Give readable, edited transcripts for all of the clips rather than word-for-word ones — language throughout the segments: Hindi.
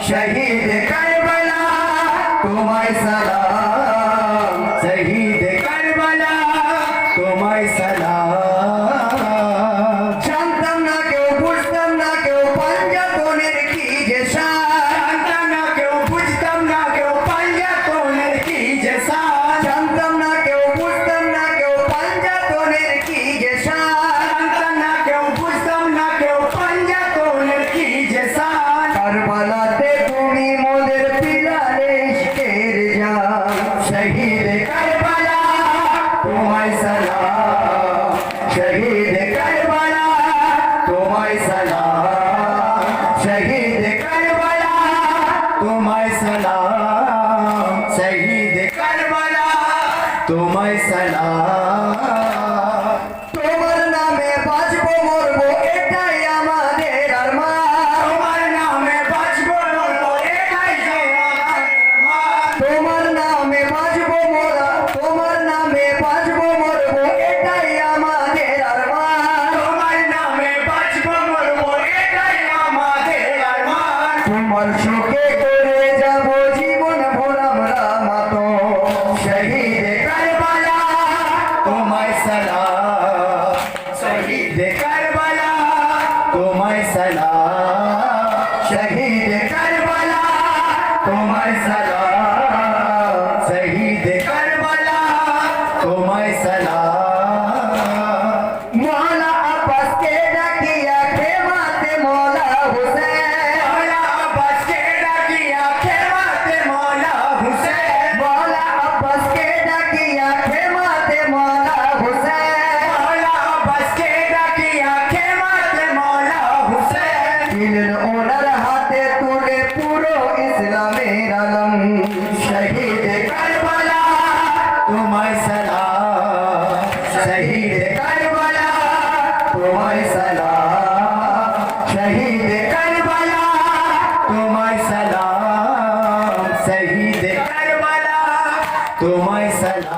शहीद करबला तुम्हारे सलाम, शहीद करबला तुम्हारे सलाम। জানতাম না কেউ বুঝতাম না কেউ পাঞ্জাতনের কি যে শান, জানতাম না কেউ বুঝতাম না কেউ পাঞ্জাতনের কি যে শান, জানতাম না কেউ বুঝতাম না কেউ পাঞ্জাতনের কি যে শান, জানতাম না কেউ বুঝতাম না কেউ পাঞ্জাতনের কি যে শান। কারবালাতে তুমি মোদের পিলারে ইশকের জান, শহীদ কারবালা তোমায় সালাম, শহীদ কারবালা তোমায় সালাম, শহীদ কারবালা তোমায় সালাম, শহীদ কারবালা তোমায় সালাম। তোমার নামে বাঁচবো মরবো এটাই আমাদের আরমান, তোমার নামে বাঁচবো মরবো এটাই যে আমার আরমান। তোমার নামে বাঁচবো মোরা, তোমার নামে বাঁচবো মরবো এটাই আমাদের আরমান, তোমার নামে বাঁচবো মরবো এটাই আমাদের আরমান। তোমার শোকে করে যাব জীবন ভোর আমরা মাতম, শহীদ কারবালা তোমায় সালাম, শহীদ কারবালা তোমায় সালাম, শহীদ কারবালা তোমায় সালাম, শহীদ কারবালা তোমায় সালাম। মৌলা আব্বাস কে ডাকিয়া খেমাতে মৌলা হুসেন, মৌলা আব্বাস কে ডাকিয়া খেমাতে মৌলা হুসেন, মৌলা আব্বাস কে ডাকিয়া খেমাতে মৌলা হুসেন, মৌলা আব্বাস কে ডাকিয়া খেমাতে মৌলা হুসেন। দিলেন ওনার হাতে তুলে পুরো ইসলামের আলম, শহীদ কারবালা তোমায় সালাম, শহীদ কারবালা তোমায় সালাম, শহীদ কারবালা তোমায় সালাম, শহীদ কারবালা তোমায় সালাম।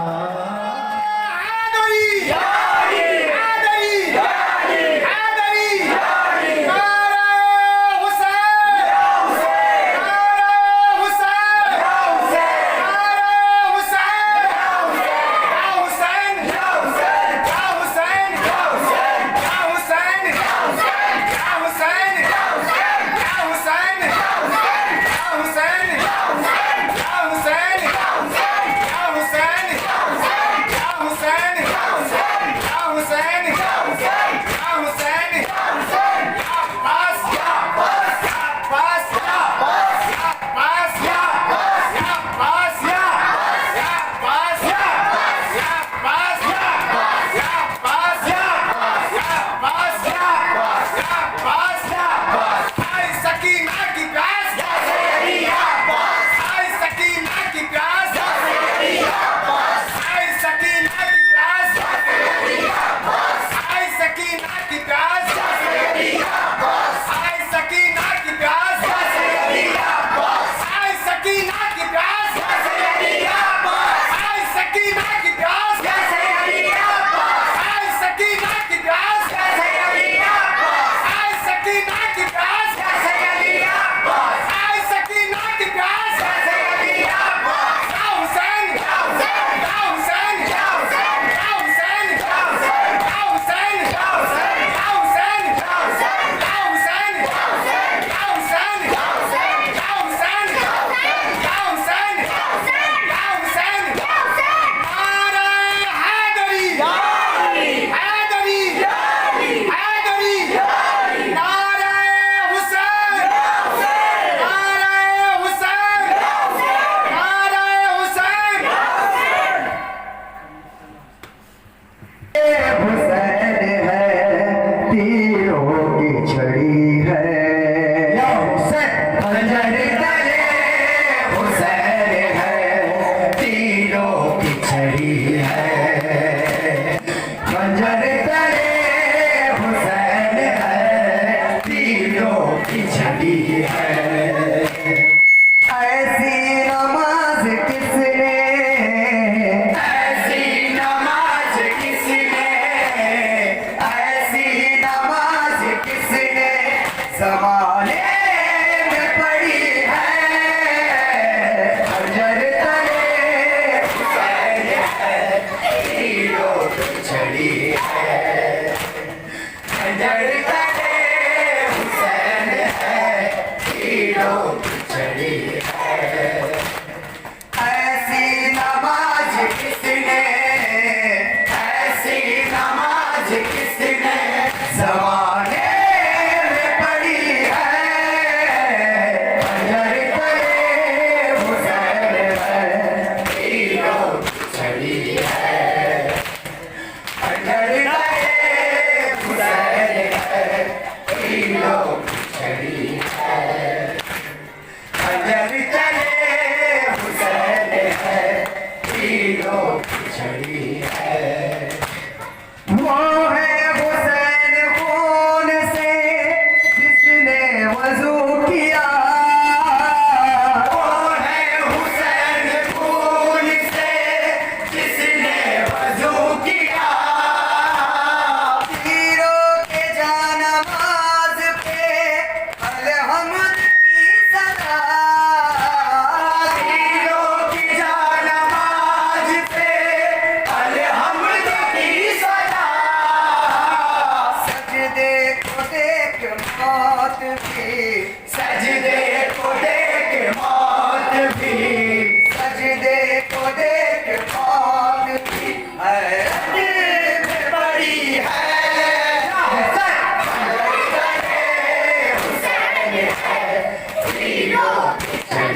Hussein!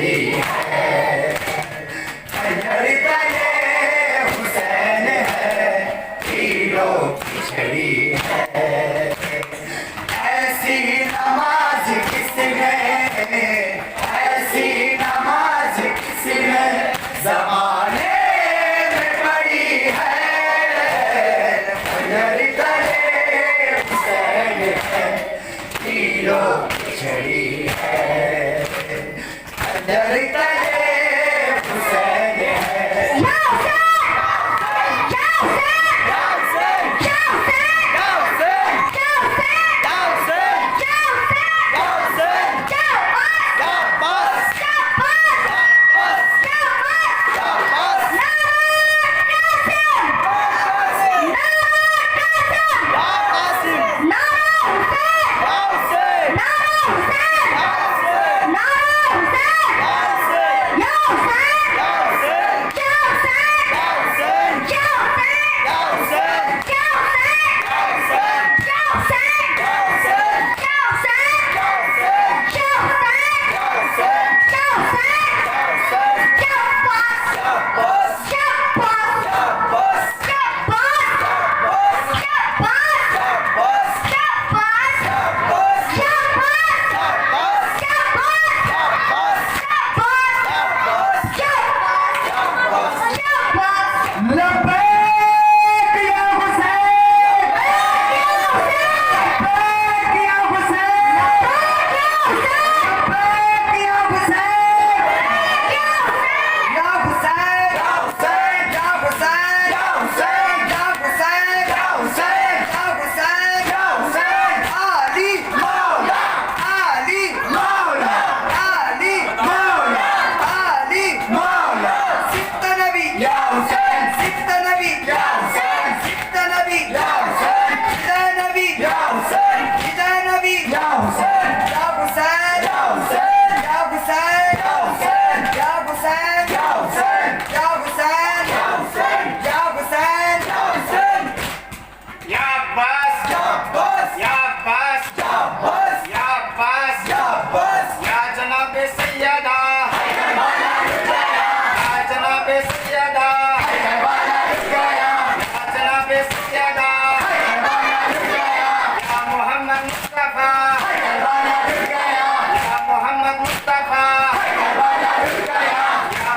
छड़ी है, लड़का ये हुसैन है, तीरों की छड़ी है। ऐसी नमाज किसने, ऐसी नमाज किसने ज़माने में पढ़ी है, लड़का ये हुसैन है, तीरों की छड़ी है, लड़का ये हुसैन है।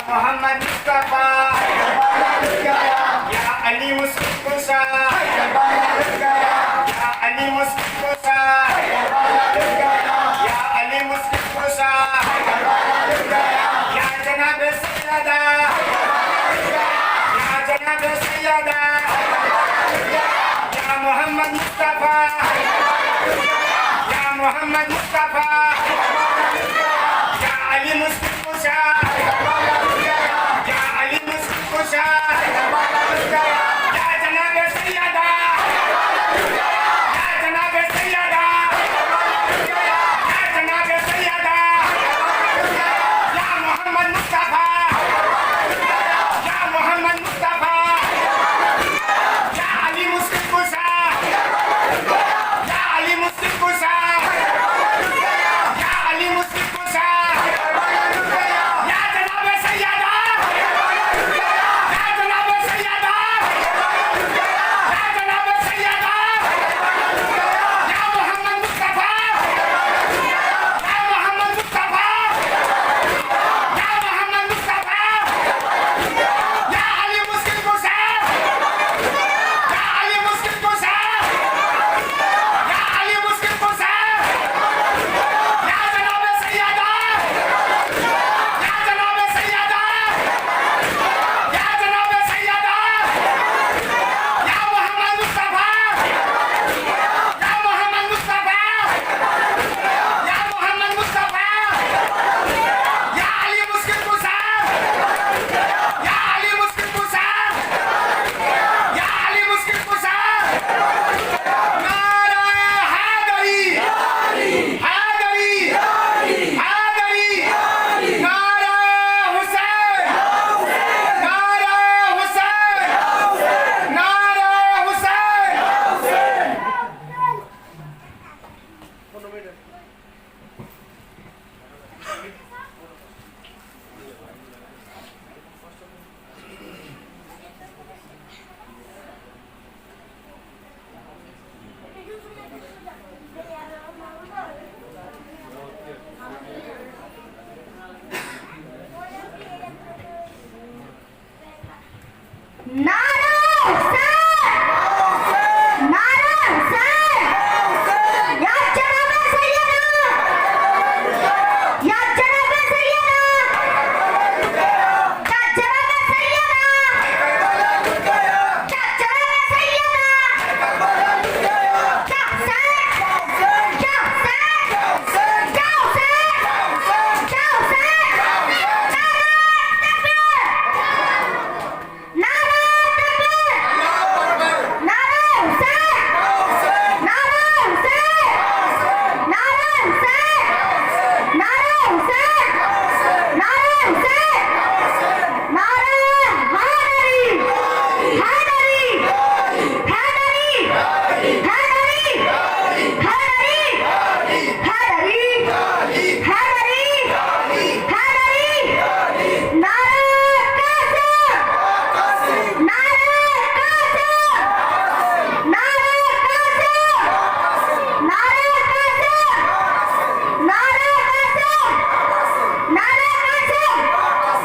मोहम्मद मुस्तफा या अली मुस्लिम कुशा या अली मुस्लिम कुशा या जनाब सैयदा या जनाब सैयदा या जनाब सैयदा या मोहम्मद मुस्तफा या मोहम्मद मुस्तफा या अली मुस्लिम कुशा या अली मुस्लिम कुशा मोहम्मद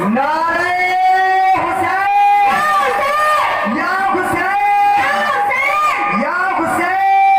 नारे हुसैन, या हुसैन, या हुसैन,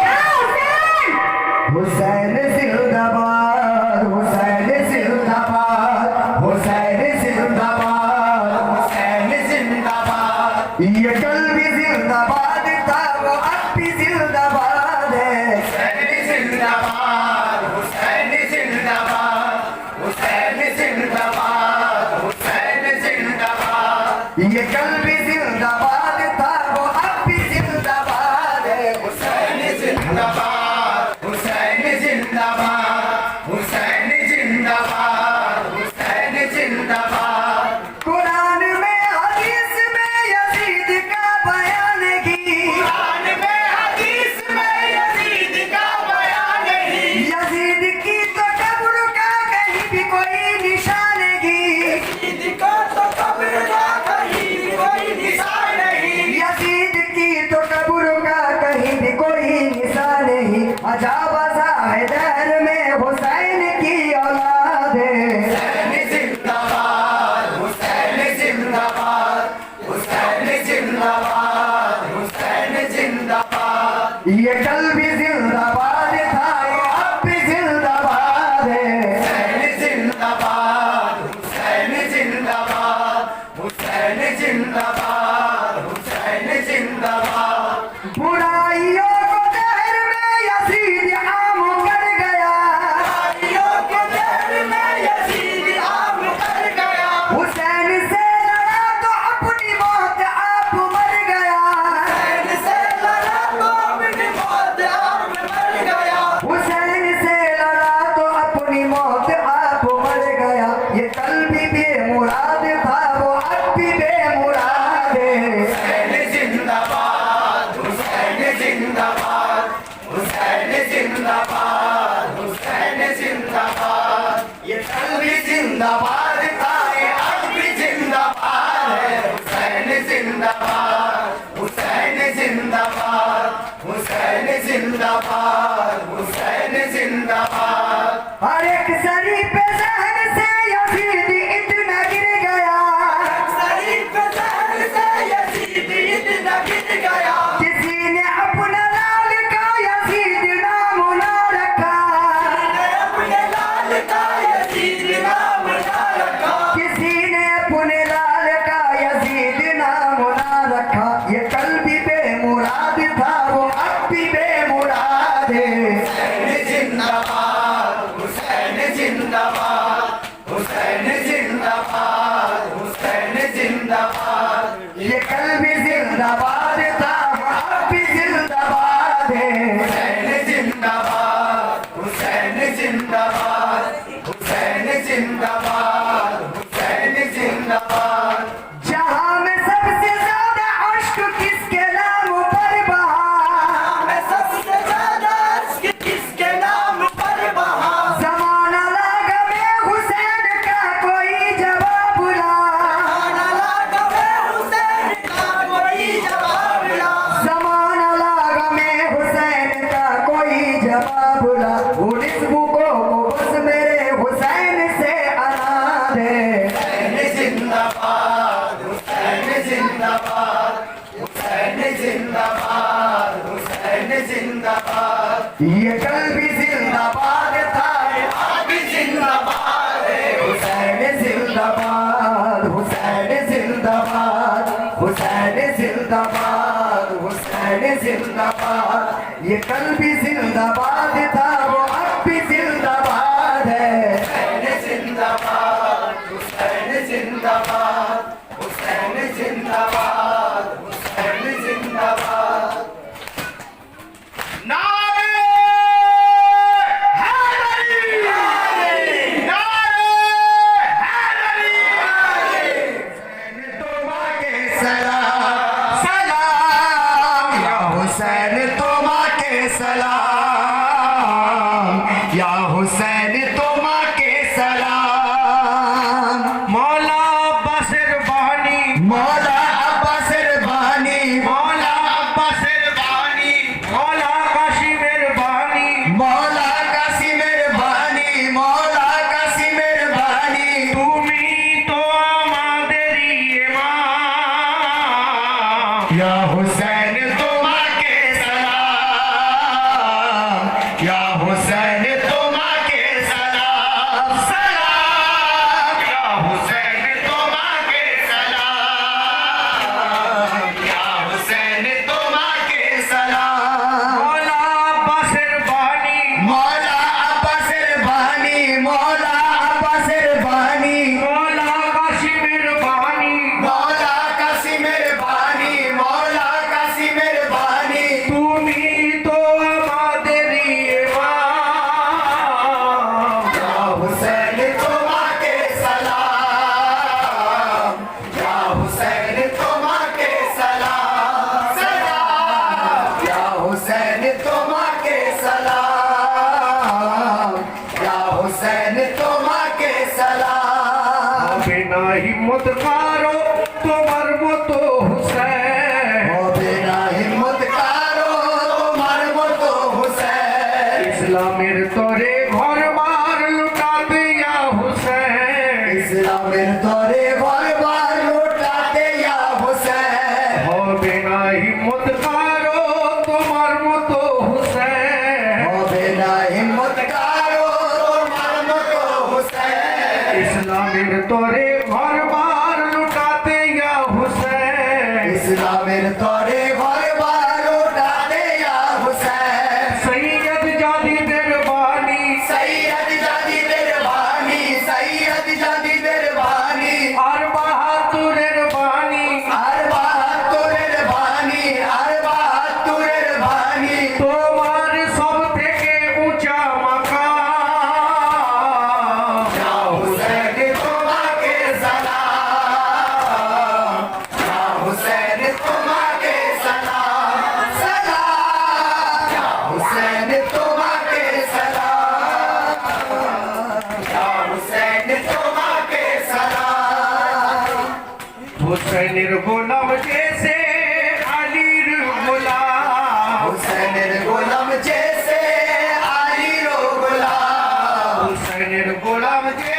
हुसैन जिंदाबाद, हुसैन जिंदाबाद, हुसैन जिंदाबाद, हुसैन जिंदाबाद। ये कल भी जिंदाबाद था, वो अब भी जिंदाबाद है। हुसैन जिंदाबाद, हुसैन जिंदाबाद, हुसैन जिंदाबाद, हुसैन जिंदाबाद। ये कल भी जिंदाबाद था, वो अब भी जिंदाबाद है। हुसैन जिंदाबाद, हुसैन जिंदाबाद, हुसैन जिंदाबाद, हुसैन जिंदाबाद। कुरान में हदीस में यजीद का बयान की, कुरान में हदीस में यजीद का बयान की। यजीद की तो कब्र का कहीं भी कोई निशान नहीं, यजीद का तो कब्र का कहीं भी कोई निशान नहीं, यजीद की तो कब्र का कहीं भी कोई निशान नहीं। अजाबा हैदर में हुसैन की औलाद है। हुसैन जिंदाबाद, हुसैन जिंदाबाद, हुसैन जिंदाबाद, हुसैन जिंदाबाद। ये कल भी जिंदाबाद था, ये अब भी जिंदाबाद है। हुसैन जिंदाबाद, हुसैन जिंदाबाद, हुसैन जिंदाबाद, हुसैन जिंदाबाद। बुराइयों को दहर में यजीद आम कर गया, बुराइयों को दहर में यजीद आम कर गया। हुसैन से लड़ा तो अपनी मौत आप मर गया, हुसैन से लड़ा तो अपनी मौत आप मर गया, हुसैन से लड़ा तो अपनी मौत आप मर गया। ये कल भी बेमुराद था, वो अब भी बेमुराद है। हुसैन जिंदाबाद, हुसैन जिंदाबाद, हुसैन जिंदाबाद, हुसैन जिंदाबाद। ये कल भी जिंदाबाद था, ये अब भी जिंदाबाद है। हुसैन जिंदाबाद, हुसैन जिंदाबाद, हुसैन जिंदाबाद, हुसैन जिंदाबाद। हर एक सरी पे जहन से यजीद इतना गिर गया, सरी पे जहन से यजीद इतना गिर गया। किसी ने अपना लाल का यजीद नाम ना रखा, अपने लाल का यजीद नाम ना रखा, किसी ने अपने लाल का यजीद नाम ना रखा। ये कल भी बेमुराद था, वो अब भी बेमुराद है। हुसैन जिंदाबाद, हुसैन जिंदाबाद, हुसैन जिंदाबाद, हुसैन जिंदाबाद। ये कल भी जिंदाबाद था, वो अब भी जिंदाबाद है। हुसैन जिंदाबाद, हुसैन जिंदाबाद, हुसैन जिंदाबाद, हुसैन जिंदाबाद। जहां में सबसे ज्यादा अश्क किसके नाम पर बहा, में सबसे ज्यादा अश्क किसके नाम पर बहा। जमाना लागा में हुसैन का कोई जवाब ला, जमाना लागा में हुसैन का कोई जवाब ला, जमाना लागा में हुसैन का कोई जवाब ला। उन्नीस बुकों को बस मेरे हुसैन से अनाद है। हुसैन जिंदाबाद, हुसैन जिंदाबाद, हुसैन जिंदाबाद, हुसैन जिंदाबाद। ये कल भी जिंदाबाद था, ये आज भी जिंदाबाद है। हुसैन जिंदाबाद, हुसैन जिंदाबाद, हुसैन जिंदाबाद, हुसैन जिंदाबाद। ये कल भी जिंदाबाद था, वो अब भी जिंदाबाद है। हुसैन जिंदाबाद, हुसैन जिंदाबाद, हुसैन जिंदाबाद, हुसैन जिंदाबाद। नारे हैदरी, नारे हैदरी। हुसैन तोबा के सलाम, सलाम या हुसैन तोबा के सलाम। या हुसैन तुम्हाके सलाम, या हुसैन तुम्हाके सलाम, सलाम, या हुसैन तुम्हाके सलाम, या हुसैन तुम्हाके सलाम। मौला अब्बासेर बानी, मौला अब्बासेर बानी, मौला अब्बासेर बानी, मौला कासिमेर बानी, मौला कासिमेर बानी, मौला कासिमेर बानी। তুমি তো আমাদেরই ইমাম। या हुसैन तुम्हाके सलाम, या हुसैन तुम्हाके सलाम, सलाम, या हुसैन तुम्हाके सलाम, या हुसैन तुम्हाके सलाम। হবে না হিম্মত কারো তোমার মতো হুসেন, হবে না হিম্মত কারো তোমার মতো হুসেন। ইসলামের তরে ঘরবার লুটাতে ইয়া হুসেন, ইসলামের তরে ঘরবার লুটাতে ইয়া হুসেন। হবে না হিম্মত কারো তোমার মতো হুসেন, হবে না হিম্মত কারো তোমার মতো হুসেন। ইসলামের তরে ঘরবার লুটাতে ইয়া হুসেন, ইসলামের তরে ঘরবার লুটাতে ইয়া হুসেন। সৈয়দ জাদিদের বাণী, সৈয়দ জাদিদের বাণী, সৈয়দ জাদিদের বাণী, আর বাহাদুরের বাণী, আর বাহাত্তরের বাণী, আর বাহাত্তরের বাণী। তোমার সব থেকে উঁচা মাকাম। या हुसैन तुम्हाके सलाम, या हुसैन तुम्हाके सलाम, सलाम, या हुसैन तुम्हाके सलाम, या हुसैन तुम्हाके सलाम। হুসেনের গোলাম জেসে আলীর গোলাম, हुसैन गोलाम जैसे आली रो गुलाम, হুসেনের গোলাম যে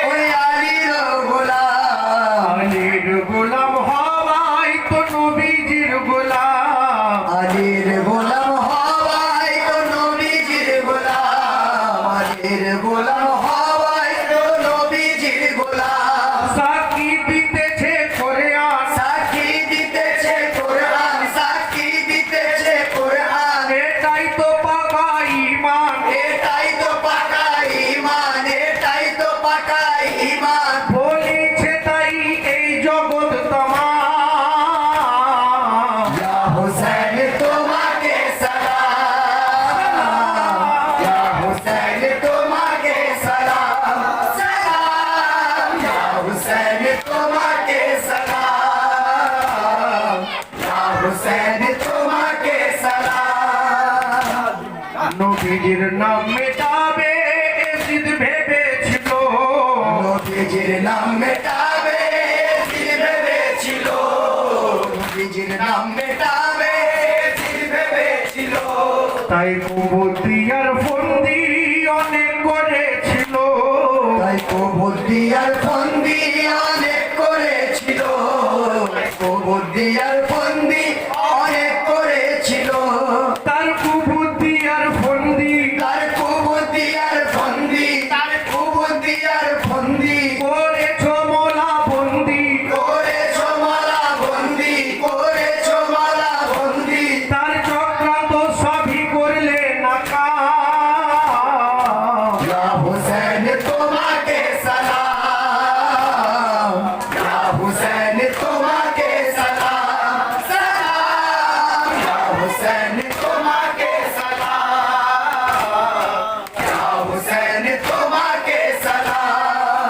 ओए आली रो गुलाम। আলীর গোলাম হওয়াই তো নবীজির গোলাম, আলীর গোলাম হওয়াই তো নবীজির গোলাম, আলীর গোলাম হওয়াই তো নবীজির গোলাম। সাক্ষী দিতেছে কোরআন, সাক্ষী দিতেছে কোরআন, সাক্ষী দিতেছে কোরআন। এটাই তো পাকা ঈমান, এটাই তো পাকা ঈমান, এটাই তো পাকা ঈমান। বলিছে তাই এই জগৎ তামাম। या हुसैन तुम्हाके सलाम, या हुसैन तुम्हाके सलाम, सलाम, या हुसैन तुम्हाके सलाम, या हुसैन तुम्हाके सलाम। নবীজির নাম মেটাবে এজিদ ভেবেছিল, নবীজির নাম মেটাবে জিদ ভেবেছিল, নবীজির নাম মেটাবে জিদ ভেবেছিল। তাই কুবুদ্দিয়ার ফন্দি অনেক করেছিল, তাই বুদ্ধি আর ফন্দি অনেক করেছিল, বুদ্ধি আর ফন্দি অনেক করেছিল। তার কুবুদ্দিয়ার ফন্দি তার কুবুদ্ধি আর ফন্দি, তার কুবুদ্ধি আর ফন্দি করেছ মোলা বন্দি, করেছ মালা বন্দি, করেছ মালা বন্দি। তার চক্রান্ত সবই করলে নাকাম। या हुसैन तुम्हाके सलाम, या हुसैन तुम्हाके सलाम, सलाम, या हुसैन तुम्हाके सलाम, या हुसैन तुम्हाके सलाम।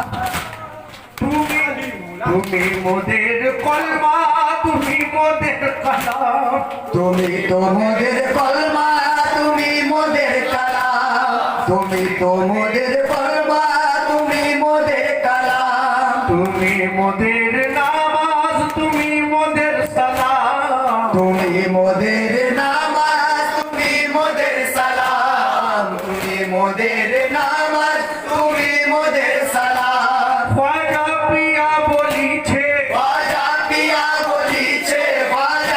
তুমি মোদের কলমা, তুমি মোদের কালাম, তুমি তো মোদের কলমা, তুমি মোদের কালাম, তুমি তো মোদের কলমা, তুমি মোদের কালাম। তুমি মোদের নামাজ, তুমি মোদের সালাম, তুমি মোদের নামাজ, তুমি মোদের সালাম, তুমি মোদের নামাজ, তুমি মোদের সালাম। খাজা পিয়া বলিছে, খাজা পিয়া বলিছে, খাজা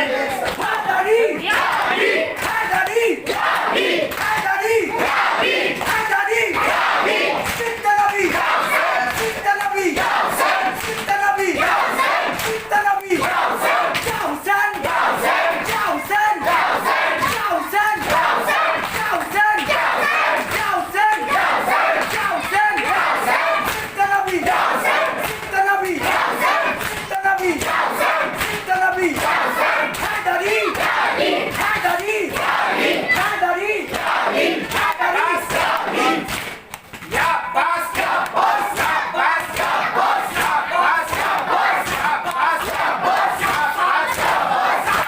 हैदरी हैदरी हैदरी हैदरी हैदरी सिद्धनबी सिद्धनबी सिद्धनबी सिद्धनबी जाऊसन जाऊसन जाऊसन जाऊसन जाऊसन जाऊसन सिद्धनबी सिद्धनबी सिद्धनबी सिद्धनबी हैदरी हैदरी हैदरी हैदरी या बस या बस या बस या बस या बस या बस या बस या बस या बस या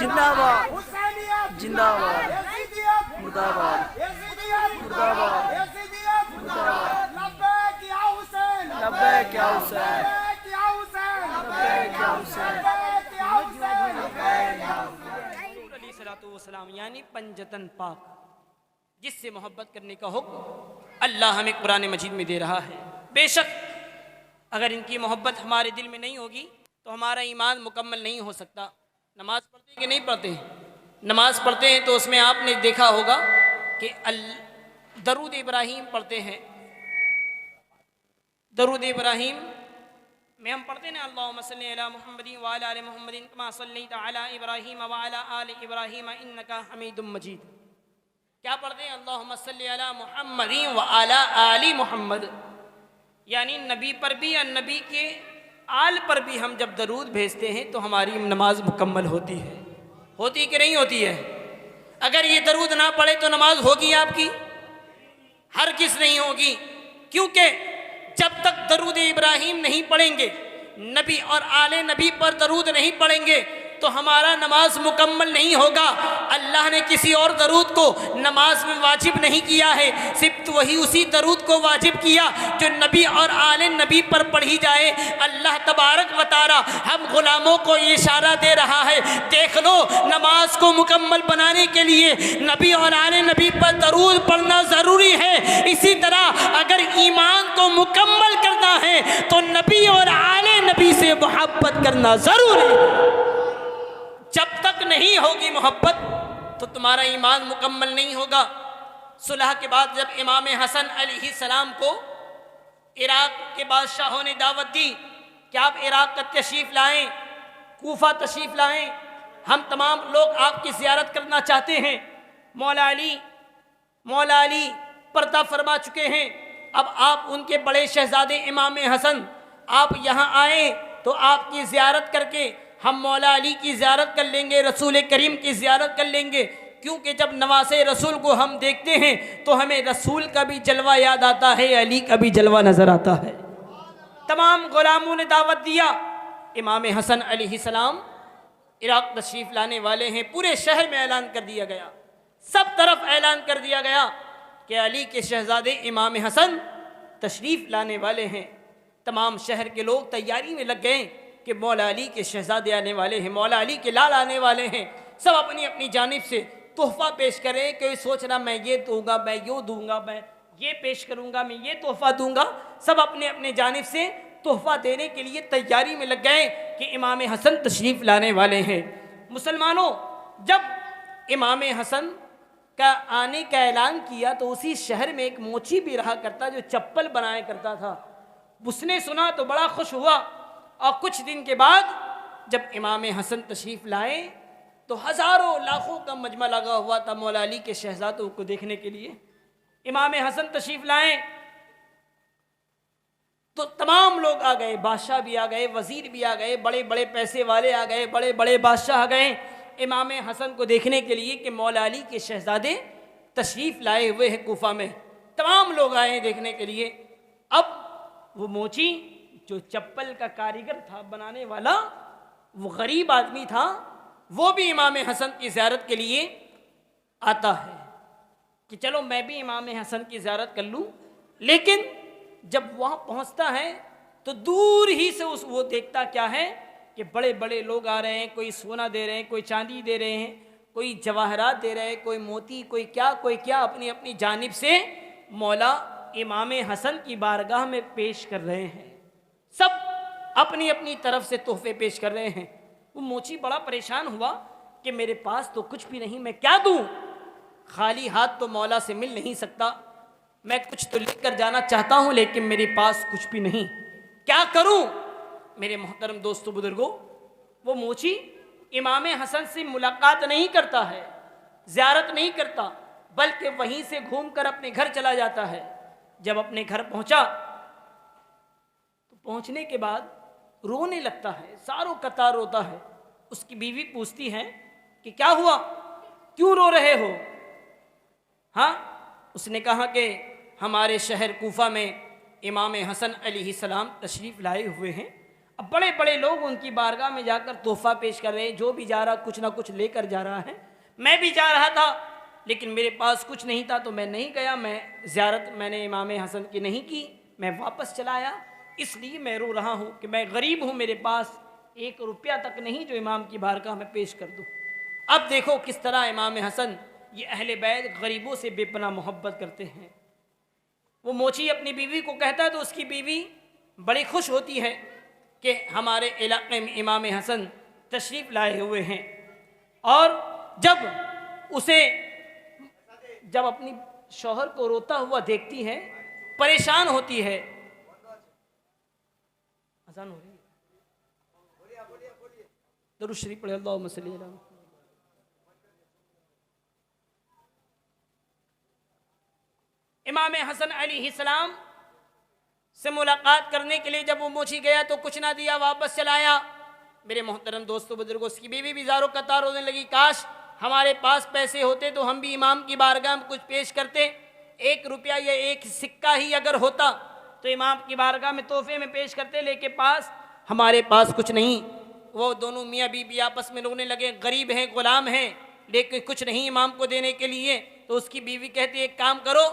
जिंदाबाद हुसैनियत जिंदाबाद यजीदियत मुर्दाबाद यजीदियत मुर्दाबाद यजीदियत लब्बैक या हुसैन लब्बैक या हुसैन लब्बैक या हुसैन लब्बैक या हुसैन लब्बैक या हुसैन अलैहिस्सलाम यानी पंजतन पाक, जिससे मोहब्बत करने का हुक्म अल्लाह हमें कुरान मजीद में दे रहा है। बेशक अगर इनकी मोहब्बत हमारे दिल में नहीं होगी तो हमारा ईमान मुकम्मल नहीं हो सकता। नमाज पढ़ते हैं कि नहीं पढ़ते हैं? नमाज पढ़ते हैं तो उसमें आपने देखा होगा कि दरूद इब्राहीम पढ़ते हैं। दरूद इब्राहीम में हम पढ़ते हैं ना, अल्लाहुम्मा सल्ली अला मुहम्मदिन व अला आलि मुहम्मदिन कमा सल्लैता अला इब्राहीम व अला आलि इब्राहीम इन्नका हमीदुम मजीद। क्या पढ़ते हैं? अल्लाहुम्मा सल्ली अला मुहम्मदिन व अला आलि मुहम्मद, यानी नबी पर भी और नबी के आल पर भी हम जब दरूद भेजते हैं तो हमारी नमाज मुकम्मल होती है। होती कि नहीं होती है? अगर ये दरूद ना पढ़े तो नमाज होगी आपकी? हर किस नहीं होगी, क्योंकि जब तक दरूद इब्राहीम नहीं पढ़ेंगे, नबी और आले नबी पर दरूद नहीं पढ़ेंगे तो हमारा नमाज मुकम्मल नहीं होगा। अल्लाह ने किसी और दरूद को नमाज में वाजिब नहीं किया है, सिर्फ वही उसी दरूद को वाजिब किया जो नबी और आले नबी पर पढ़ी जाए। अल्लाह तबारक व तआला हम गुलामों को ये इशारा दे रहा है, देख लो नमाज को मुकम्मल बनाने के लिए नबी और आले नबी पर दरूद पढ़ना ज़रूरी है। इसी तरह अगर ईमान को मुकम्मल करना है तो नबी और आले नबी से मोहब्बत करना ज़रूरी है। जब तक नहीं होगी मोहब्बत तो तुम्हारा ईमान मुकम्मल नहीं होगा। सुलह के बाद जब इमाम हसन अलैहिस्सलाम को इराक के बादशाहों ने दावत दी कि आप इराक का तशरीफ़ लाएं, कूफा तशरीफ़ लाएं, हम तमाम लोग आपकी ज़ियारत करना चाहते हैं। मौला अली पर्दा फरमा चुके हैं, अब आप उनके बड़े शहजादे इमाम हसन आप यहाँ आए तो आपकी ज़ियारत करके हम मौला अली की ज़ियारत कर लेंगे, रसूल करीम की ज़ियारत कर लेंगे। क्योंकि जब नवासे रसूल को हम देखते हैं तो हमें रसूल का भी जलवा याद आता है, अली का भी जलवा नज़र आता है। तमाम गुलामों ने दावत दिया। इमाम हसन अलैहिस्सलाम इराक तशरीफ़ लाने वाले हैं। पूरे शहर में ऐलान कर दिया गया, सब तरफ ऐलान कर दिया गया कि अली के शहजादे इमाम हसन तशरीफ़ लाने वाले हैं। तमाम शहर के लोग तैयारी में लग गए कि मौला अली के शहजादे आने वाले हैं, मौला अली के लाल आने वाले हैं। सब अपनी अपनी जानिब से तोहफ़ा पेश करें। कोई सोच रहा मैं ये दूंगा, मैं यूँ दूंगा, मैं ये पेश करूंगा, मैं ये तोहफ़ा दूंगा। सब अपने अपने जानिब से तोहफ़ा देने के लिए तैयारी में लग गए कि इमाम हसन तशरीफ़ लाने वाले हैं। मुसलमानों, जब इमाम हसन का आने का ऐलान किया तो उसी शहर में एक मोची भी रहा करता जो चप्पल बनाया करता था। उसने सुना तो बड़ा खुश हुआ और कुछ दिन के बाद जब इमाम हसन तशरीफ़ लाए तो हज़ारों लाखों का मजमा लगा हुआ था मौला अली के शहजादों को देखने के लिए। इमाम हसन तशरीफ़ लाए तो तमाम लोग आ गए, बादशाह भी आ गए, वज़ीर भी आ गए, बड़े बड़े पैसे वाले आ गए, बड़े बड़े बादशाह आ गए इमाम हसन को देखने के लिए कि मौला अली के शहजादे तशरीफ़ लाए हुए हैं कूफा में। तमाम लोग आए हैं देखने के लिए। अब वो मोची जो चप्पल का कारीगर था बनाने वाला, वो गरीब आदमी था, वो भी इमाम हसन की ज़ियारत के लिए आता है कि चलो मैं भी इमाम हसन की ज़ियारत कर लूँ। लेकिन जब वहाँ पहुँचता है तो दूर ही से वो देखता क्या है कि बड़े बड़े लोग आ रहे हैं, कोई सोना दे रहे हैं, कोई चांदी दे रहे हैं, कोई जवाहरात दे रहे हैं, कोई मोती, कोई क्या, अपनी अपनी जानिब से मौला इमाम हसन की बारगाह में पेश कर रहे हैं। सब अपनी अपनी तरफ से तोहफे पेश कर रहे हैं। वो मोची बड़ा परेशान हुआ कि मेरे पास तो कुछ भी नहीं, मैं क्या दूं? खाली हाथ तो मौला से मिल नहीं सकता, मैं कुछ तो लेकर जाना चाहता हूं लेकिन मेरे पास कुछ भी नहीं, क्या करूं? मेरे मोहतरम दोस्तों बुजुर्गों, वो मोची इमाम हसन से मुलाकात नहीं करता है, ज़ियारत नहीं करता, बल्कि वहीं से घूमकर अपने घर चला जाता है। जब अपने घर पहुंचा तो पहुंचने के बाद रोने लगता है, सारों कतार रोता है। उसकी बीवी पूछती है कि क्या हुआ, क्यों रो रहे हो? हाँ, उसने कहा कि हमारे शहर कूफा में इमाम हसन अलैहिस्सलाम तशरीफ़ लाए हुए हैं, अब बड़े बड़े लोग उनकी बारगाह में जाकर तोहफा पेश कर रहे हैं, जो भी जा रहा कुछ ना कुछ लेकर जा रहा है। मैं भी जा रहा था लेकिन मेरे पास कुछ नहीं था तो मैं नहीं गया। मैं ज़ियारत मैंने इमाम हसन की नहीं की, मैं वापस चला आया। इसलिए मैं रो रहा हूँ कि मैं गरीब हूँ, मेरे पास 1 रुपया तक नहीं जो इमाम की बारगाह में पेश कर दूँ। अब देखो किस तरह इमाम हसन ये अहले बैत गरीबों से बेपनाह मोहब्बत करते हैं। वो मोची अपनी बीवी को कहता है तो उसकी बीवी बड़ी खुश होती है कि हमारे इलाके में इमाम हसन तशरीफ़ लाए हुए हैं। और जब अपनी शौहर को रोता हुआ देखती है, परेशान होती है। आसान हो रही है, दरूद शरीफ पढ़े, अल्लाहुम्मा सल्ली अला मुहम्मद। इमाम हसन अलैहिस्सलाम से मुलाकात करने के लिए जब वो मोची गया तो कुछ ना दिया, वापस चलाया। मेरे मोहतरम दोस्तों बुजुर्गों, उसकी बीवी भी ज़ारो कतार रोने लगी, काश हमारे पास पैसे होते तो हम भी इमाम की बारगाह में कुछ पेश करते। 1 रुपया या 1 सिक्का ही अगर होता तो इमाम की बारगाह में तोहफे में पेश करते, लेके पास हमारे पास कुछ नहीं। वो दोनों मियाँ बीबी आपस में रोने लगे, गरीब हैं, गुलाम हैं, लेकिन कुछ नहीं इमाम को देने के लिए। तो उसकी बीवी कहती है, एक काम करो,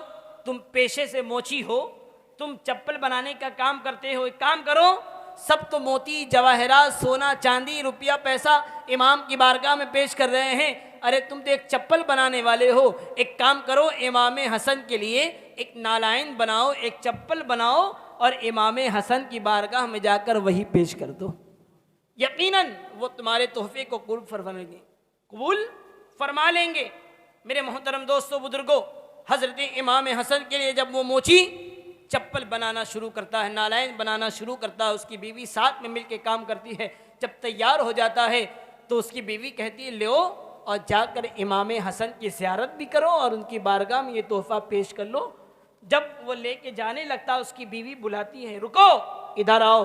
तुम पेशे से मोची हो, तुम चप्पल बनाने का काम करते हो, एक काम करो, सब तो मोती जवाहरात सोना चांदी रुपया पैसा इमाम की बारगाह में पेश कर रहे हैं, अरे तुम तो एक चप्पल बनाने वाले हो। एक काम करो, इमाम हसन के लिए एक नालायन बनाओ, एक चप्पल बनाओ और इमाम हसन की बारगाह में जाकर वही पेश कर दो, यकीनन वो तुम्हारे तोहफे को कबूल फरमा लेंगे। मेरे मोहतरम दोस्तों बुजुर्गों, हज़रत इमाम हसन के लिए जब वो मोची चप्पल बनाना शुरू करता है, नालायन बनाना शुरू करता है, उसकी बीवी साथ में मिलके काम करती है। जब तैयार हो जाता है तो उसकी बीवी कहती है, ले और जाकर इमाम हसन की ज़ियारत भी करो और उनकी बारगाह में ये तोहफ़ा पेश कर लो। जब वो लेके जाने लगता, उसकी बीवी बुलाती है, रुको इधर आओ।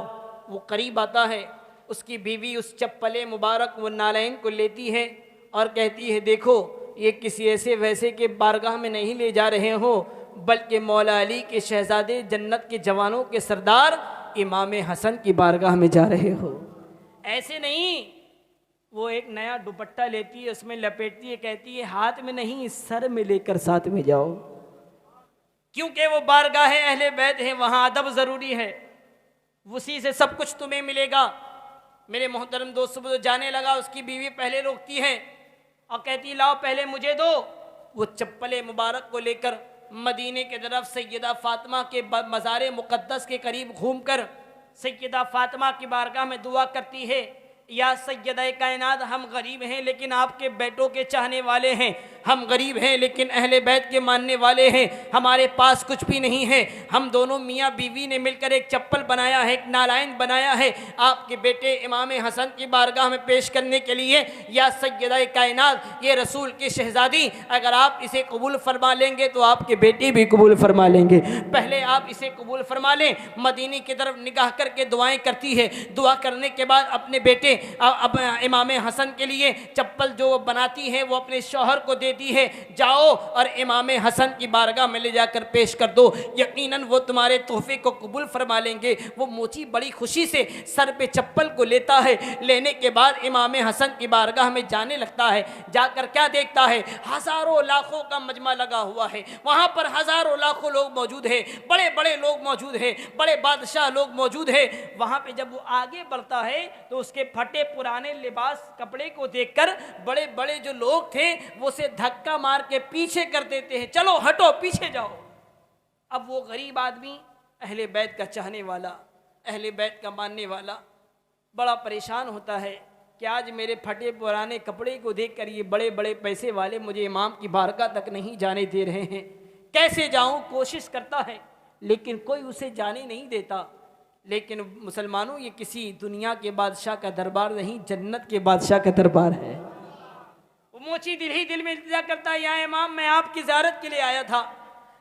वो करीब आता है, उसकी बीवी उस चप्पल मुबारक वो नालायन को लेती है और कहती है, देखो ये किसी ऐसे वैसे के बारगाह में नहीं ले जा रहे हो, बल्कि मौला अली के शहजादे, जन्नत के जवानों के सरदार इमाम हसन की बारगाह में जा रहे हो। ऐसे नहीं, वो एक नया दुपट्टा लेती है, उसमें लपेटती है, कहती है हाथ में नहीं सर में लेकर साथ में जाओ, क्योंकि वो बारगाह अहले बैत है, वहाँ अदब ज़रूरी है, उसी से सब कुछ तुम्हें मिलेगा। मेरे मोहतरम दोस्तों, जाने लगा, उसकी बीवी पहले रोकती है और कहती लाओ पहले मुझे दो। वो चप्पल मुबारक को लेकर मदीने के तरफ सैयदा फ़ातिमा के मज़ार मुक़द्दस के करीब घूमकर सैयदा फ़ातिमा की बारगाह में दुआ करती है, या सैयदा कायनात, हम गरीब हैं लेकिन आपके बेटों के चाहने वाले हैं, हम गरीब हैं लेकिन अहले बैत के मानने वाले हैं, हमारे पास कुछ भी नहीं है। हम दोनों मियाँ बीवी ने मिलकर एक चप्पल बनाया है, एक नालायन बनाया है, आपके बेटे इमाम हसन की बारगाह में पेश करने के लिए। या सैयदा कायनात, ये रसूल की शहजादी, अगर आप इसे कबूल फरमा लेंगे तो आपके बेटे भी कबूल फरमा लेंगे, पहले आप इसे कबूल फरमा लें। मदीने की तरफ निगाह करके दुआएं करती है, दुआ करने के बाद अपने बेटे अब इमाम हसन के लिए चप्पल जो बनाती है वो अपने शौहर को देती है, जाओ और इमाम हसन की बारगाह में ले जाकर पेश कर दो, यकीनन वो तुम्हारे तोहफे को कबूल फरमा लेंगे। वो मोची बड़ी खुशी से सर पे चप्पल को लेता है, लेने के बाद इमाम हसन की बारगाह में जाने लगता है। जाकर क्या देखता है, हज़ारों लाखों का मजमा लगा हुआ है, वहाँ पर हज़ारों लाखों लोग मौजूद है, बड़े बड़े लोग मौजूद है, बड़े बादशाह लोग मौजूद है। वहाँ पे जब वो आगे बढ़ता है तो उसके फटे पुराने लिबास कपड़े को देखकर बड़े बड़े जो लोग थे वो उसे धक्का मार के पीछे कर देते हैं, चलो हटो पीछे जाओ। अब वो गरीब आदमी, अहले बैत का चाहने वाला, अहले बैत का मानने वाला, बड़ा परेशान होता है कि आज मेरे फटे पुराने कपड़े को देखकर ये बड़े बड़े पैसे वाले मुझे इमाम की बारगाह तक नहीं जाने दे रहे हैं, कैसे जाऊं। कोशिश करता है लेकिन कोई उसे जाने नहीं देता। लेकिन मुसलमानों, ये किसी दुनिया के बादशाह का दरबार नहीं, जन्नत के बादशाह का दरबार है। वो मोची दिल ही दिल में इंतजार करता है, या इमाम मैं आपकी ज़ियारत के लिए आया था,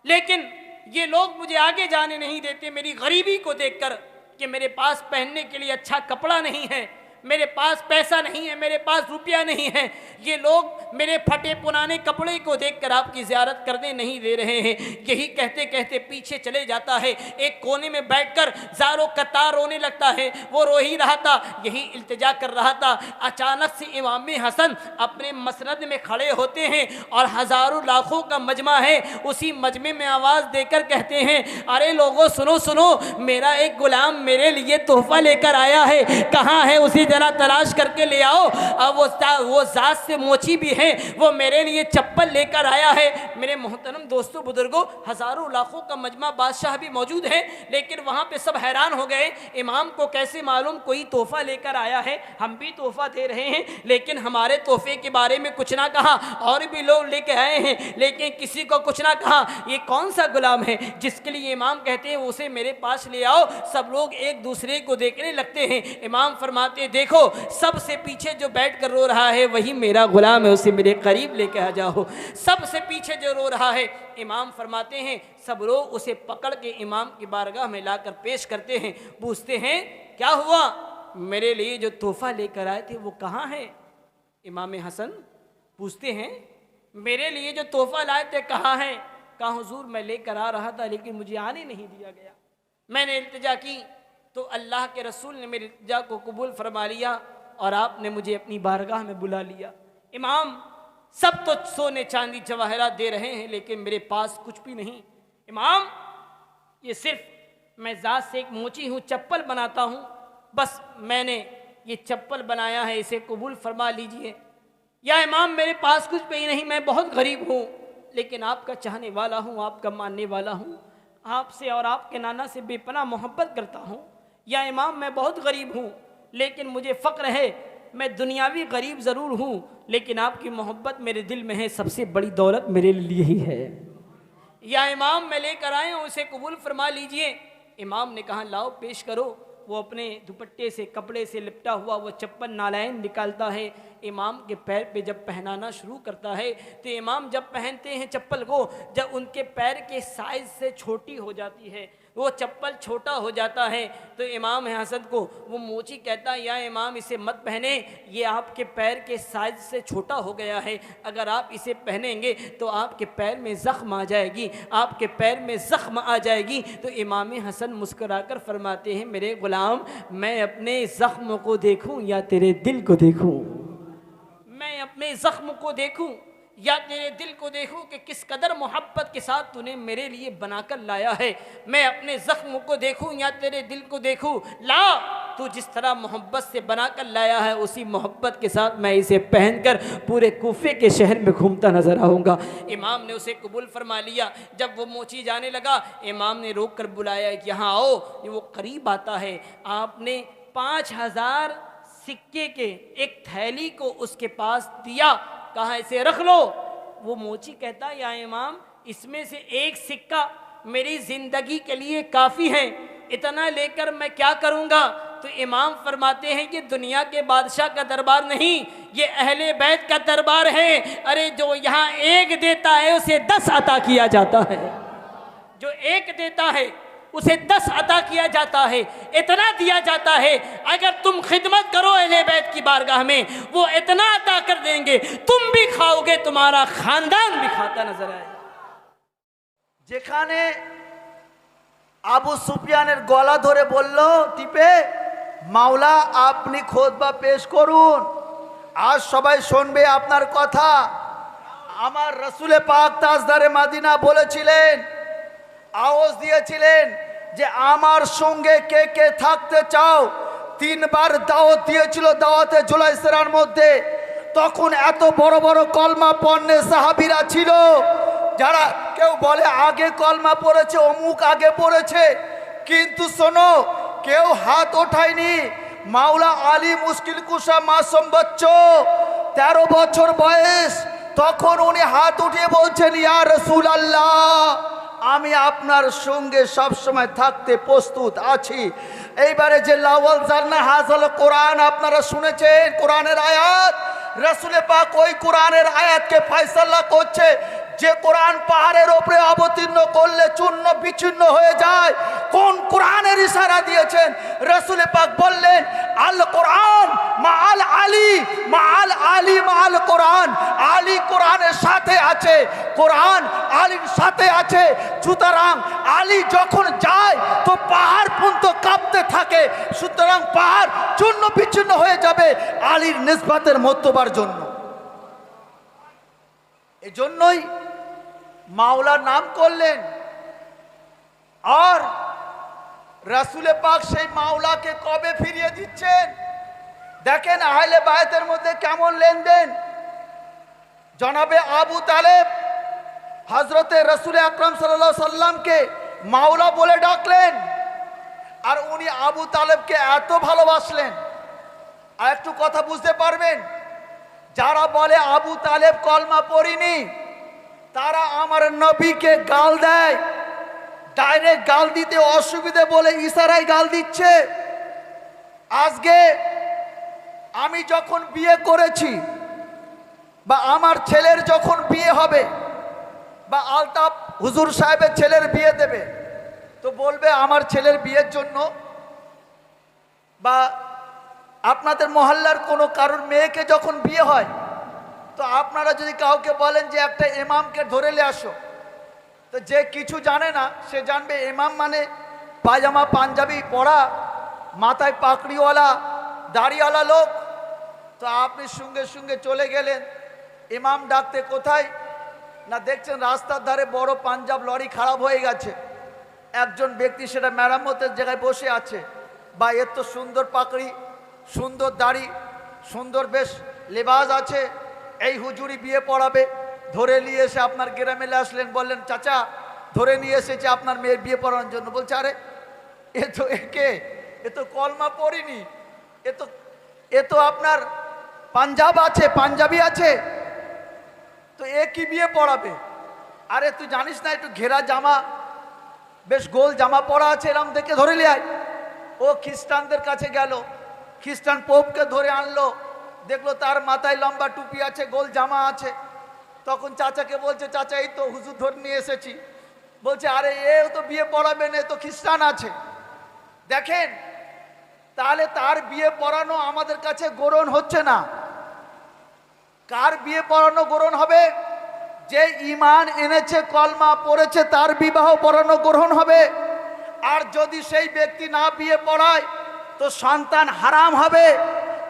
लेकिन ये लोग मुझे आगे जाने नहीं देते मेरी गरीबी को देखकर कि मेरे पास पहनने के लिए अच्छा कपड़ा नहीं है, मेरे पास पैसा नहीं है, मेरे पास रुपया नहीं है। ये लोग मेरे फटे पुराने कपड़े को देखकर आपकी ज़ियारत करने नहीं दे रहे हैं। यही कहते कहते पीछे चले जाता है, एक कोने में बैठकर ज़ारो कतार रोने लगता है। वो रो ही रहा था, यही इल्तिजा कर रहा था। अचानक से इमाम हसन अपने मसनद में खड़े होते हैं और हज़ारों लाखों का मजमा है, उसी मजमे में आवाज़ देकर कहते हैं, अरे लोगों सुनो सुनो, मेरा एक गुलाम मेरे लिए तोहफा लेकर आया है, कहाँ है उसी जरा तलाश करके ले आओ। अब वो ज़ात से मोची भी है, वो मेरे लिए चप्पल लेकर आया है। मेरे मोहतरम दोस्तों बुजुर्गों, हज़ारों लाखों का मजमा, बादशाह भी मौजूद है, लेकिन वहाँ पे सब हैरान हो गए, इमाम को कैसे मालूम कोई तोहफा लेकर आया है, हम भी तोहफा दे रहे हैं लेकिन हमारे तोहफे के बारे में कुछ ना कहा। और भी लोग लेके आए हैं लेकिन किसी को कुछ ना कहा। ये कौन सा गुलाम है जिसके लिए इमाम कहते हैं उसे मेरे पास ले आओ। सब लोग एक दूसरे को देखने लगते हैं। इमाम फरमाते हैं, देखो सबसे पीछे जो बैठ कर रो रहा है वही मेरा गुलाम है, उसे मेरे करीब लेके आ जाओ। सबसे पीछे जो रो रहा है, इमाम फरमाते हैं सब लोग उसे पकड़ के इमाम की बारगाह में लाकर पेश करते हैं। पूछते हैं, क्या हुआ, मेरे लिए जो तोहफा लेकर आए थे वो कहाँ है? इमाम हसन पूछते हैं, मेरे लिए जो तोहफा लाए थे कहाँ है? कहा हुजूर मैं लेकर आ रहा था लेकिन मुझे आने नहीं दिया गया। मैंने इल्तिजा की तो अल्लाह के रसूल ने मेरी इल्तिजा को कबूल फरमा लिया और आपने मुझे अपनी बारगाह में बुला लिया। इमाम सब तो सोने चांदी जवाहरात दे रहे हैं लेकिन मेरे पास कुछ भी नहीं। इमाम ये सिर्फ मैं ज़ात से एक मोची हूँ, चप्पल बनाता हूँ, बस मैंने ये चप्पल बनाया है, इसे कबूल फरमा लीजिए। या इमाम मेरे पास कुछ भी नहीं, मैं बहुत गरीब हूँ लेकिन आपका चाहने वाला हूँ, आपका मानने वाला हूँ, आपसे और आपके नाना से बेपनाह मोहब्बत करता हूँ। या इमाम मैं बहुत गरीब हूँ लेकिन मुझे फ़क्र है, मैं दुनियावी गरीब ज़रूर हूँ लेकिन आपकी मोहब्बत मेरे दिल में है, सबसे बड़ी दौलत मेरे लिए ही है। या इमाम मैं लेकर आए हूँ, उसे कबूल फरमा लीजिए। इमाम ने कहा लाओ पेश करो। वो अपने दुपट्टे से, कपड़े से लिपटा हुआ वो चप्पल नालायन निकालता है, इमाम के पैर पे जब पहनाना शुरू करता है तो इमाम जब पहनते हैं चप्पल को, जब उनके पैर के साइज़ से छोटी हो जाती है, वो चप्पल छोटा हो जाता है तो इमाम हसन को वो मोची कहता है, या इमाम इसे मत पहने, ये आपके पैर के साइज़ से छोटा हो गया है, अगर आप इसे पहनेंगे तो आपके पैर में ज़ख्म आ जाएगी, आपके पैर में ज़ख्म आ जाएगी। तो इमाम हसन मुस्कुराकर फरमाते हैं, मेरे ग़ुलाम मैं अपने ज़ख्म को देखूं या तेरे दिल को देखूं? मैं अपने ज़ख्म को देखूं या तेरे दिल को देखूं कि किस कदर मोहब्बत के साथ तूने मेरे लिए बनाकर लाया है। मैं अपने ज़ख्म को देखूं या तेरे दिल को देखूं? ला, तू जिस तरह मोहब्बत से बनाकर लाया है उसी मोहब्बत के साथ मैं इसे पहनकर पूरे कूफे के शहर में घूमता नजर आऊँगा। इमाम ने उसे कबूल फरमा लिया। जब वो मोची जाने लगा, इमाम ने रोक कर बुलाया कि यहाँ आओ। वो करीब आता है, आपने 5000 सिक्के के एक थैली को उसके पास दिया, कहा इसे रख लो। वो मोची कहता, या इमाम इसमें से एक सिक्का मेरी जिंदगी के लिए काफ़ी है, इतना लेकर मैं क्या करूँगा? तो इमाम फरमाते हैं कि दुनिया के बादशाह का दरबार नहीं, ये अहले बैत का दरबार है। अरे जो यहाँ एक देता है उसे 10 अता किया जाता है, जो एक देता है उसे 10 अता किया जाता है, इतना दिया जाता है। अगर तुम खिदमत करो अहले बैत की बारगाह में, वो इतना अता कर देंगे, तुम भी खाओगे, तुम्हारा खानदान भी खाता नजर आए। যেখানে আবু সুফিয়ানের গলা ধরে বলল টিপে, মাওলা আপনি খুতবা পেশ করুন, আজ সবাই শুনবে আপনার কথা। আমার রসুলে পাক তাজদারে মাদিনা বলেছিলেন, আওয়াজ দিয়েছিলেন যে আমার সঙ্গে কে কে থাকতে চাও। 3 বার দাওয়াত দিয়েছিল দাওয়াতে জুলাইসেরার মধ্যে। তখন এত বড় বড় কলমা পড়নে সাহাবীরা ছিল, যারা কেউ বলে আগে কলমা পড়েছে, অমুক আগে পড়েছে, কিন্তু শোনো কেউ হাত ওঠায়নি। মাওলা আলী মুশকিল কুশা মাসুম বাচ্চা 13 বছর বয়স, তখন উনি হাত উঠিয়ে বলছেন, ইয়া রাসূলুল্লাহ আমি আপনার সঙ্গে সব সময় থাকতে প্রস্তুত আছি। এইবারে যে লাওয়াল জান্নাহ হাজাল কোরআন আপনারা শুনেছেন, কোরআনের আয়াত, রাসূল পাক ওই কোরআনের আয়াতকে ফয়সালা করছে, যে কোরআন পাহাড়ের ওপরে অবতীর্ণ করলে চূর্ণ বিচূর্ণ হয়ে যায়, কোন কোরআনের ইশারা দিয়েছেন? রাসূল পাক বললেন আল কোরআন মা আল আলী, মা আল আলী মা আল কোরআন। আলী কোরআনের সাথে আছে, কোরআন আলীর সাথে আছে। সুতরাং আলী যখন যায় তো পাহাড় পর্যন্ত কাঁপতে থাকে। সুতরাং পাহাড় চূর্ণ বিচূর্ণ হয়ে যাবে আলীর নিসবতের মর্তবার জন্য। এজন্যই মাওলার নাম করলেন। আর রাসূলে পাক সেই মাওলাকে কবে ফিরিয়ে দিচ্ছেন? দেখেন আহলে বায়তের মধ্যে কেমন লেনদেন। জনাবে আবু তালেব হযরতে রাসূল আকরাম সাল্লাল্লাহু আলাইহি সাল্লামকে মাওলা বলে ডাকলেন, আর উনি আবু তালেবকে এত ভালোবাসলেন। আর একটু কথা বুঝতে পারবেন, যারা বলে আবু তালেব কলমা পড়িনি, তারা আমার নবীকে গাল দেয়। ডাইরেক্ট গাল দিতে অসুবিধে বলে ইশারায় গাল দিচ্ছে। আজকে আমি যখন বিয়ে করেছি, বা আমার ছেলের যখন বিয়ে হবে, বা আলতাফ হুজুর সাহেবের ছেলের বিয়ে দেবে, তো বলবে আমার ছেলের বিয়ের জন্য, বা আপনাদের মহল্লার কোনো কারোর মেয়েকে যখন বিয়ে হয়, তো আপনারা যদি কাউকে বলেন যে একটা ইমামকে ধরে নিয়ে আসো, তো যে কিছু জানে না সে জানবে ইমাম মানে পায়জামা পাঞ্জাবি পরা, মাথায় পাকড়িওয়ালা দাড়িওয়ালা লোক। তো আপনি সঙ্গে সঙ্গে চলে গেলেন ইমাম ডাকতে। কোথায় না, দেখছেন রাস্তার ধারে বড় পাঞ্জাব লরি খারাপ হয়ে গেছে, একজন ব্যক্তি সেটা মেরামতের জায়গায় বসে আছে, বা এর তো সুন্দর পাকড়ি, সুন্দর দাড়ি, সুন্দর বেশ লেবাস আছে, এই হুজুরি বিয়ে পড়াবে। ধরে নিয়ে এসে আপনার গ্রামে আসলেন, বললেন চাচা ধরে নিয়ে এসেছে আপনার মেয়ের বিয়ে পড়ানোর জন্য। বলছে আরে এ তো কলমা পড়িনি, এ তো আপনার পাঞ্জাব আছে, পাঞ্জাবি আছে, তো এ কি বিয়ে পড়াবে? আরে তুই জানিস না একটু ঘেরা জামা, বেশ গোল জামা পরা আছে, এরম দেখে ধরে নিয়ে আয়। ও খ্রিস্টানদের কাছে গেল, খ্রিস্টান পোপকে ধরে আনলো, দেখলো তার মাথায় লম্বা টুপি আছে, গোল জামা আছে। তখন চাচাকে বলছে চাচা এই তো হুজুর ধরে নিয়ে এসেছি। বলছে আরে এ তো বিয়ে পড়াবে না, তো খ্রিস্টান আছে। দেখেন তাহলে তার বিয়ে পড়ানো আমাদের কাছে গ্রহণ হচ্ছে না। কার বিয়ে পড়ানো গ্রহণ হবে? যে ঈমান এনেছে, কলমা পড়েছে, তার বিবাহ পড়ানো গ্রহণ হবে। আর যদি সেই ব্যক্তি না বিয়ে পড়ায় তো সন্তান হারাম হবে।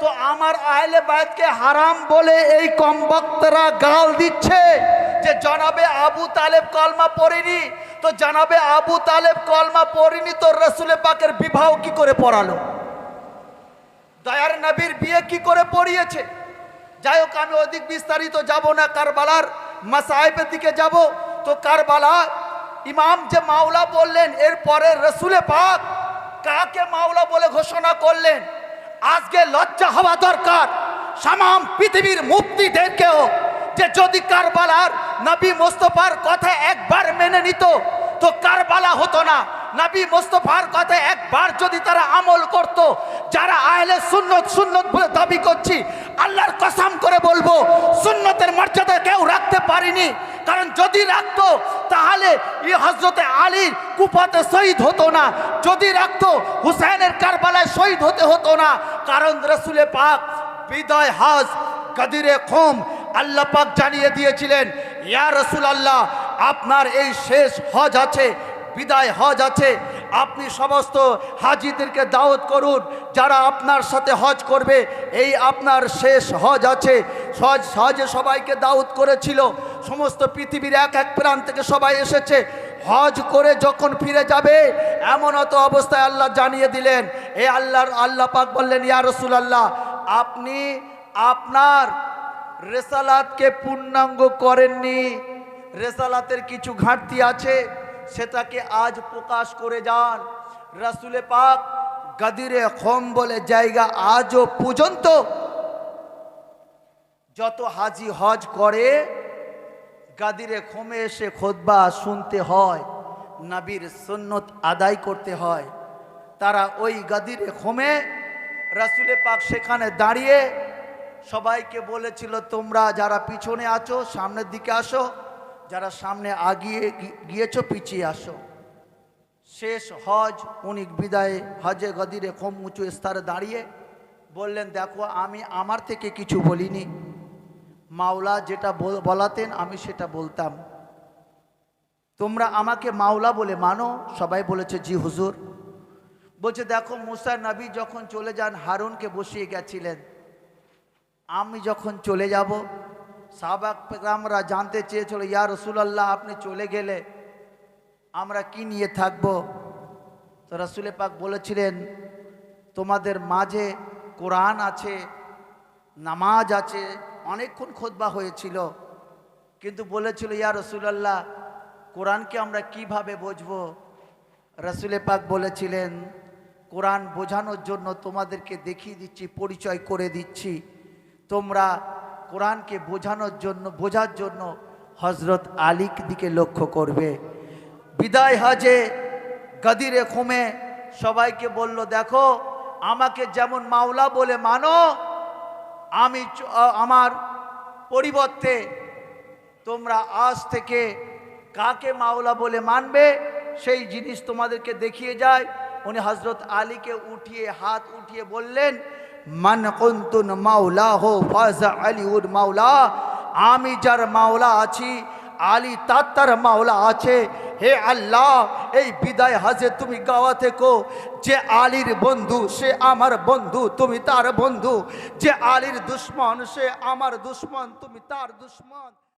তো আমার আহলে বায়তকে হারাম বলে এই কমবক্তরা গাল দিচ্ছে যে জনাবে আবু তালেব কলমা পড়েনি। তো জনাবে আবু তালেব কলমা পড়েনি তো রাসূল পাকের বিবাহ কি করে পড়ালো? দয়ার নবীর বিয়ে কি করে পড়িয়েছে? যাই হোক, আমি অধিক বিস্তারিত যাব না, কারবালার মাসায়েবের দিকে যাব। তো কারবালা ইমাম যে মাওলা বললেন, এরপরে রাসূল পাক কাকে মাওলা বলে ঘোষণা করলেন? আজকে লজ্জা হওয়া দরকার সামাম পৃথিবীর মুফতিদেরকেও, যে যদি কারবালার নবী মুস্তাফার কথা একবার মেনে নিত তো কারবালা হতো না। নবী মুস্তাফার কথা একবার যদি তারা আমল করত, যারা আহলে সুন্নত সুন্নত বলে দাবি করছি, আল্লাহর কসম করে বলবো সুন্নতের মর্যাদা কেউ রাখতে পারেনি। কারণ যদি রাখতো তাহলে এই হযরতে আলীর কুফাতে শহীদ হতো না, যদি রাখতো হুসাইনের কারবালায় শহীদ হতে হতো না। কারণ রাসূল পাক বিদায় হজ গদিরে খুম আল্লাহ পাক জানিয়ে দিয়েছিলেন, ইয়া রাসূলুল্লাহ আপনার এই শেষ হজ আছে, বিদায় হজ আছে, আপনি সমস্ত হাজিদেরকে দাওয়াত করুন যারা আপনার সাথে হজ করবে, এই আপনার শেষ হজ আছে। হজে সবাইকে দাওয়াত করেছিল, সমস্ত পৃথিবীর এক এক প্রান্ত থেকে সবাই এসেছে। হজ করে যখন ফিরে যাবে এমন অত অবস্থায় আল্লাহ জানিয়ে দিলেন, আল্লাহ পাক বললেন, ইয়া রাসূলুল্লাহ আপনি আপনার রেসালাতকে পূর্ণাঙ্গ করেননি, রেসালাতের কিছু ঘাটতি আছে, সেটাকে আজ প্রকাশ করে যান। রাসূল পাক গদিরে খুম বলে জায়গা আজও পর্যন্ত যত হাজি হজ করে গাদিরে খুমে এসে খুতবা শুনতে হয়, নবীর সুন্নত আদায় করতে হয়। তারা ওই গাদিরে খুমে রাসূল পাক সেখানে দাঁড়িয়ে সবাইকে বলেছিল, তোমরা যারা পিছনে আছো সামনের দিকে আসো, যারা সামনে আগিয়ে গিয়েছো পিছিয়ে আসো। শেষ হজ উনি বিদায় হজে গদিরে কম উঁচু স্তরে দাঁড়িয়ে বললেন, দেখো আমি আমার থেকে কিছু বলিনি, মাওলা যেটা বলাতেন আমি সেটা বলতাম, তোমরা আমাকে মাওলা বলে মানো? সবাই বলেছে জি হুজুর। বলছে দেখো মুসা নবী যখন চলে যান হারুনকে বসিয়ে গেছিলেন, আমি যখন চলে যাব সাহাবারা জানতে চেয়েছিল ইয়া রাসূলুল্লাহ আপনি চলে গেলে আমরা কি নিয়ে থাকব? তো রাসূল পাক বলেছিলেন তোমাদের মাঝে কোরআন আছে, নামাজ আছে। অনেকক্ষণ খুতবা হয়েছিল, কিন্তু বলেছিল ইয়া রাসূলুল্লাহ কোরআনকে আমরা কিভাবে বুঝবো? রাসূল পাক বলেছিলেন কোরআন বোঝানোর জন্য তোমাদেরকে দেখিয়ে দিচ্ছি, পরিচয় করে দিচ্ছি, তোমরা কোরআনকে বোঝার জন্য হজরত আলীর দিকে লক্ষ্য করবে। বিদায় হজে গদিরে খুমে সবাইকে বলল, দেখো আমাকে যেমন মাওলা বলে মানো, আমি আমার পরিবর্তে তোমরা আজ থেকে কাকে মাওলা বলে মানবে সেই জিনিস তোমাদেরকে দেখিয়ে যায়। উনি হজরত আলীকে উঠিয়ে হাত উঠিয়ে বললেন, মান কুনতুন মাওলা হো ফাজা আলিউর মাওলা, আমি যার মাওলা আছি আলী তার মাওলা আছে। হে আল্লাহ এই বিদায় হজে তুমি গাওয়া থেকো, যে আলীর বন্ধু সে আমার বন্ধু, তুমি তার বন্ধু, যে আলীর দুশ্মন সে আমার দুশ্মন, তুমি তার দুশ্মন।